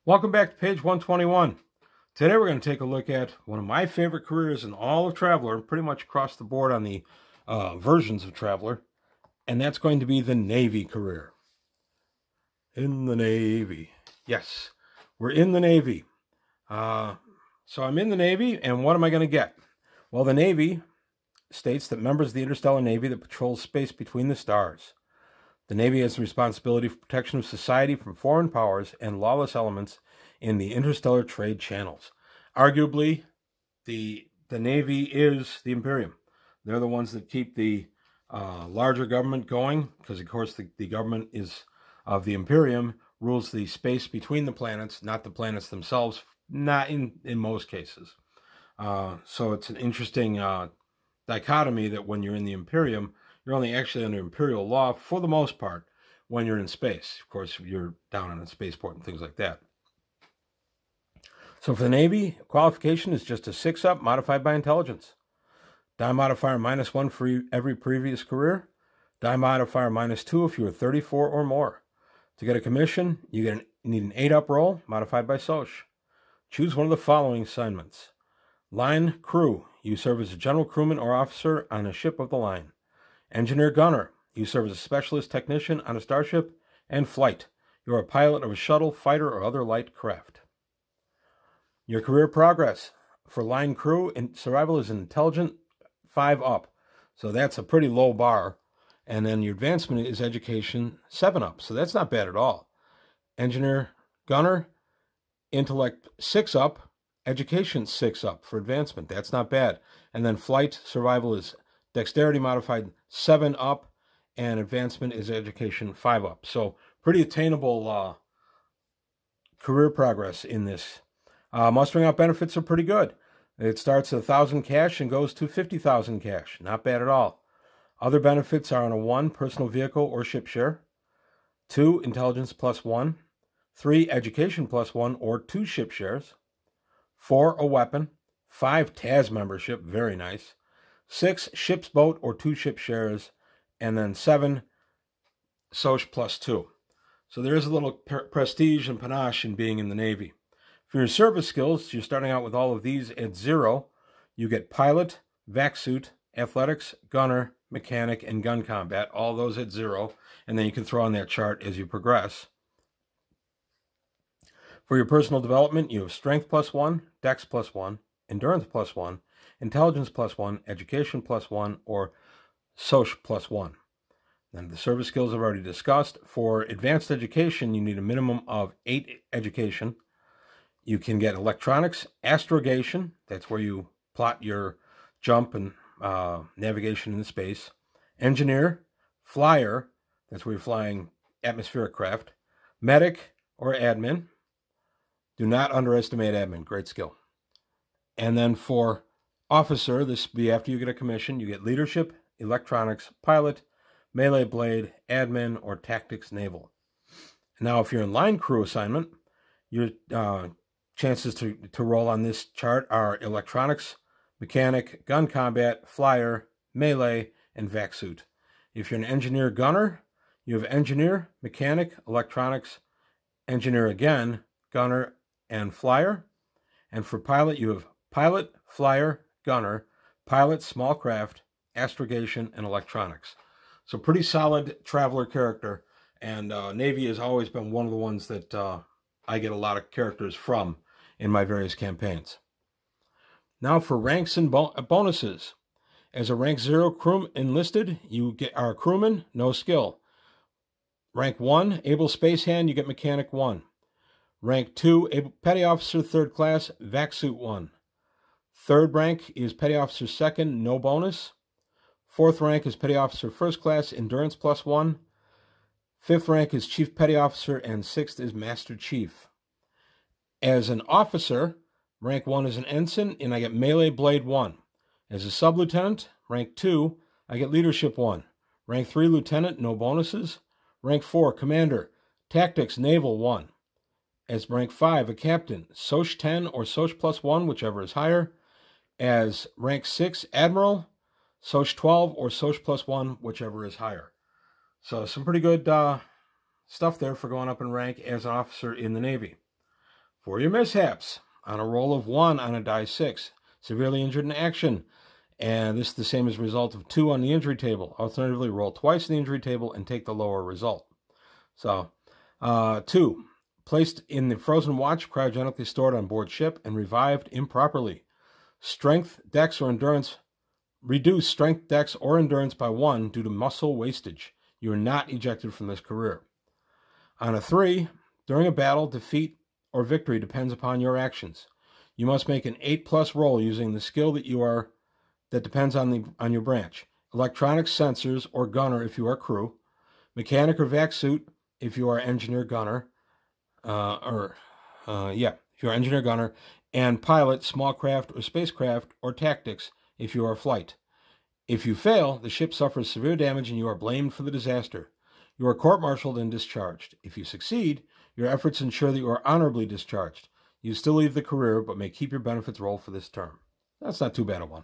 Welcome back to page 121. Today we're going to take a look at one of my favorite careers in all of Traveler, pretty much across the board on the versions of Traveler, and that's going to be the Navy career. In the Navy. Yes, we're in the Navy. So I'm in the Navy, and what am I going to get? Well, the Navy states that members of the interstellar Navy that patrols space between the stars. The Navy has the responsibility for protection of society from foreign powers and lawless elements in the interstellar trade channels. Arguably, the Navy is the Imperium. They're the ones that keep the larger government going, because of course the government of the Imperium rules the space between the planets, not the planets themselves, not in most cases. So it's an interesting dichotomy that when you're in the Imperium, you're only actually under imperial law for the most part when you're in space. Of course, you're down on a spaceport and things like that. So for the Navy, qualification is just a 6-up modified by intelligence. Die modifier -1 for every previous career. Die modifier -2 if you were 34 or more. To get a commission, you need an 8-up roll modified by Soch. Choose one of the following assignments. Line crew. You serve as a general crewman or officer on a ship of the line. Engineer gunner. You serve as a specialist technician on a starship. And flight. You are a pilot of a shuttle, fighter, or other light craft. Your career progress. For line crew, survival is an intelligent 5-up. So that's a pretty low bar. And then your advancement is education 7-up. So that's not bad at all. Engineer gunner, intellect 6-up, education 6-up for advancement. That's not bad. And then flight survival is dexterity modified 7-up, and advancement is education 5-up. So pretty attainable career progress in this. Mustering out benefits are pretty good. It starts at 1,000 cash and goes to 50,000 cash. Not bad at all. Other benefits are on a 1, personal vehicle or ship share. 2, intelligence +1. 3, education +1 or 2 ship shares. 4, a weapon. 5, TAS membership. Very nice. 6, ship's boat or 2 ship shares. And then 7, Soch +2. So there is a little prestige and panache in being in the Navy. For your service skills, you're starting out with all of these at 0. You get pilot, vac suit, athletics, gunner, mechanic, and gun combat. All those at 0. And then you can throw on that chart as you progress. For your personal development, you have strength +1, dex +1, endurance +1, intelligence +1, education +1, or Soch +1. Then the service skills I've already discussed. For advanced education, you need a minimum of 8 education. You can get electronics, astrogation. That's where you plot your jump and navigation in space. Engineer, flyer. That's where you're flying atmospheric craft. Medic or admin. Do not underestimate admin. Great skill. And then for officer, this will be after you get a commission. You get leadership, electronics, pilot, melee blade, admin, or tactics naval. Now, if you're in line crew assignment, your chances to roll on this chart are electronics, mechanic, gun combat, flyer, melee, and vac suit. If you're an engineer gunner, you have engineer, mechanic, electronics, engineer again, gunner, and flyer. And for pilot, you have pilot, flyer, gunner, pilot, small craft, astrogation, and electronics. So pretty solid Traveler character. And Navy has always been one of the ones that I get a lot of characters from in my various campaigns. Now for ranks and bonuses. As a rank 0 crew enlisted, you are a crewman, no skill. Rank 1, able space hand, you get mechanic 1. Rank 2, petty officer 3rd class, vac suit 1. 3rd rank is petty officer 2nd, no bonus. 4th rank is petty officer 1st class, endurance +1. 5th rank is chief petty officer, and 6th is master chief. As an officer, rank 1 is an ensign, and I get melee blade 1. As a sub-lieutenant, rank 2, I get leadership 1. Rank 3, lieutenant, no bonuses. Rank 4, commander, tactics, naval 1. As rank 5, a captain, Soch 10 or Soch +1, whichever is higher. As rank 6, admiral, Soch 12 or Soch +1, whichever is higher. So some pretty good stuff there for going up in rank as an officer in the Navy. For your mishaps, on a roll of 1 on a die 6, severely injured in action, and this is the same as a result of 2 on the injury table. Alternatively, roll twice in the injury table and take the lower result. So, 2, placed in the frozen watch, cryogenically stored on board ship, and revived improperly. Strength, dex, or endurance. Reduce strength, dex, or endurance by 1 due to muscle wastage. You are not ejected from this career. On a 3, during a battle, defeat or victory depends upon your actions. You must make an 8+ roll using the skill that depends on your branch. Electronics, sensors, or gunner if you are crew. Mechanic or vac suit if you are engineer gunner. If you are engineer gunner. And pilot, small craft or spacecraft, or tactics if you are flight. If you fail, the ship suffers severe damage and you are blamed for the disaster. You are court-martialed and discharged. If you succeed, your efforts ensure that you are honorably discharged. You still leave the career, but may keep your benefits roll for this term. That's not too bad a one.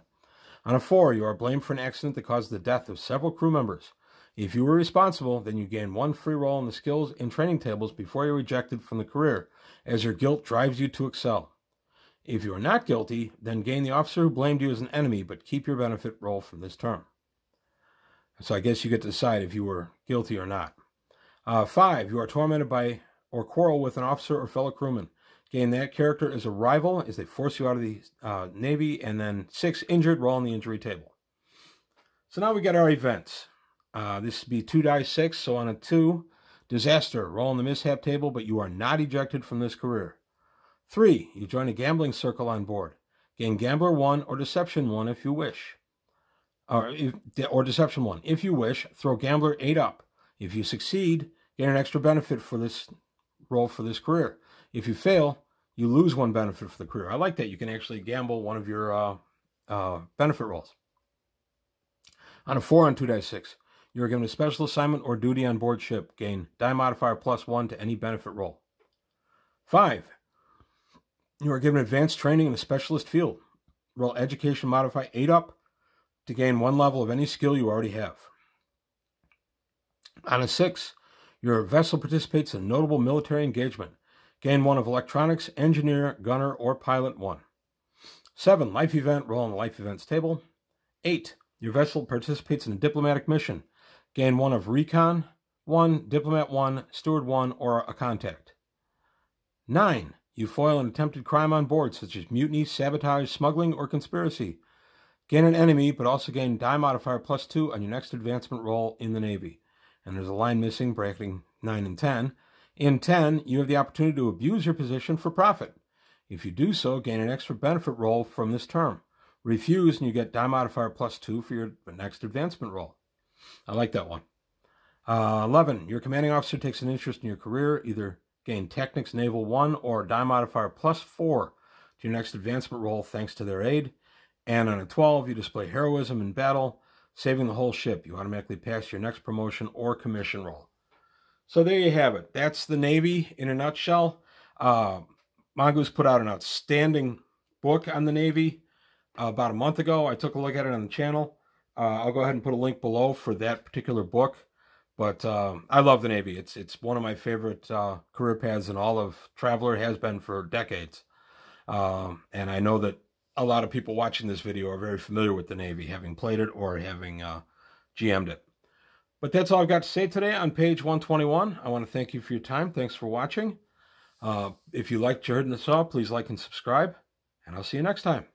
On a 4, you are blamed for an accident that caused the death of several crew members. If you were responsible, then you gain 1 free roll in the skills and training tables before you're ejected from the career, as your guilt drives you to excel. If you are not guilty, then gain the officer who blamed you as an enemy, but keep your benefit roll from this term. So I guess you get to decide if you were guilty or not. 5, you are tormented by or quarrel with an officer or fellow crewman. Gain that character as a rival as they force you out of the Navy. And then 6, injured, roll on the injury table. So now we got our events. This would be 2 die 6. So on a 2, disaster, roll on the mishap table, but you are not ejected from this career. 3, you join a gambling circle on board. Gain Gambler 1 or Deception 1 if you wish. Or Deception 1. If you wish, throw Gambler 8 up. If you succeed, gain an extra benefit for this roll for this career. If you fail, you lose 1 benefit for the career. I like that. You can actually gamble one of your benefit rolls. On a 4 on 2 die 6, you are given a special assignment or duty on board ship. Gain die modifier +1 to any benefit roll. 5, you are given advanced training in a specialist field. Roll education modify 8 up to gain 1 level of any skill you already have. On a 6, your vessel participates in a notable military engagement. Gain 1 of electronics, engineer, gunner, or pilot 1. 7, life event, roll on the life events table. 8, your vessel participates in a diplomatic mission. Gain 1 of recon 1, diplomat 1, steward 1, or a contact. 9, you foil an attempted crime on board, such as mutiny, sabotage, smuggling, or conspiracy. Gain an enemy, but also gain die modifier +2 on your next advancement roll in the Navy. And there's a line missing, bracketing 9 and 10. In 10, you have the opportunity to abuse your position for profit. If you do so, gain an extra benefit roll from this term. Refuse, and you get die modifier +2 for your next advancement roll. I like that one. 11, your commanding officer takes an interest in your career. Either gain Technics Naval 1 or die modifier +4 to your next advancement roll thanks to their aid. And on a 12, you display heroism in battle, saving the whole ship. You automatically pass your next promotion or commission roll. So there you have it. That's the Navy in a nutshell. Mongoose put out an outstanding book on the Navy about a month ago. I took a look at it on the channel. I'll go ahead and put a link below for that particular book. But I love the Navy. It's one of my favorite career paths in all of Traveler. Has been for decades. And I know that a lot of people watching this video are very familiar with the Navy, having played it or having GM'd it. But that's all I've got to say today on page 121. I want to thank you for your time. Thanks for watching. If you liked what you heard and saw, please like and subscribe. And I'll see you next time.